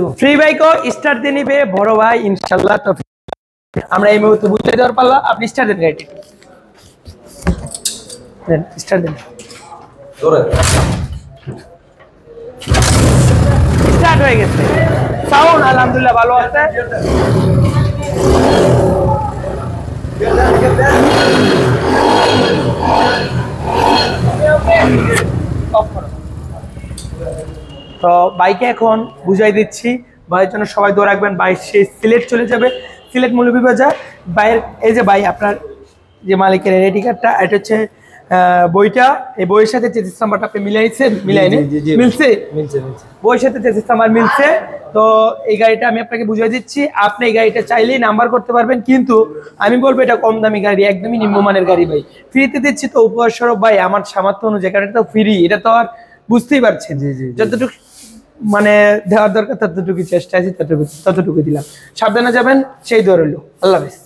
Free বাইকও start দিয়ে নিবে বড় ভাই ইনশাআল্লাহ। তো আমরা এই মুহূর্তে বুঝতে দেওয়ার পারলাম, আপনি স্টার্ট দেন গাড়িটি, দেন স্টার্ট দেন, স্টার্ট হয়ে গেছে, সাউন্ড আলহামদুলিল্লাহ ভালো আছে। তো বাইকে এখন বুঝাই দিচ্ছি, ভাইয়ের জন্য সবাই দৌড় রাখবেন। ভাই সে সিলেট চলে যাবে, সিলেট মৌলভীবাজার। ভাইয়ের এই যে ভাই আপনার যে মালিকের আইডি কার্ডটা, এটা হচ্ছে বইটা, এই বইয়ের সাথে চেসিস নাম্বারটা আপনি মিলাইছেন, মিলাইনি মিলছে, বইয়ের সাথে চেসিস নাম্বার মিলছে। তো এই গাড়িটা আমি আপনাকে বুঝিয়ে দিচ্ছি, আপনি এই গাড়িটা চাইলেই নাম্বার করতে পারবেন, কিন্তু আমি বলবো এটা কম দামি গাড়ি, একদমই নিম্নমানের গাড়ি ভাই। ফ্রিতে দিচ্ছি তো উপহার স্বরূপ ভাই, আমার সামর্থ্য অনুযায়ী, কারণ এটা তো ফ্রি, এটা তো আর বুঝতেই পারছেন যতটুকু মানে দেওয়ার দরকার ততটুকু চেষ্টা আছে, ততটুকু দিলাম। সাবধানে যাবেন, সেই দৌড় হলো। আল্লাহ হাফেজ।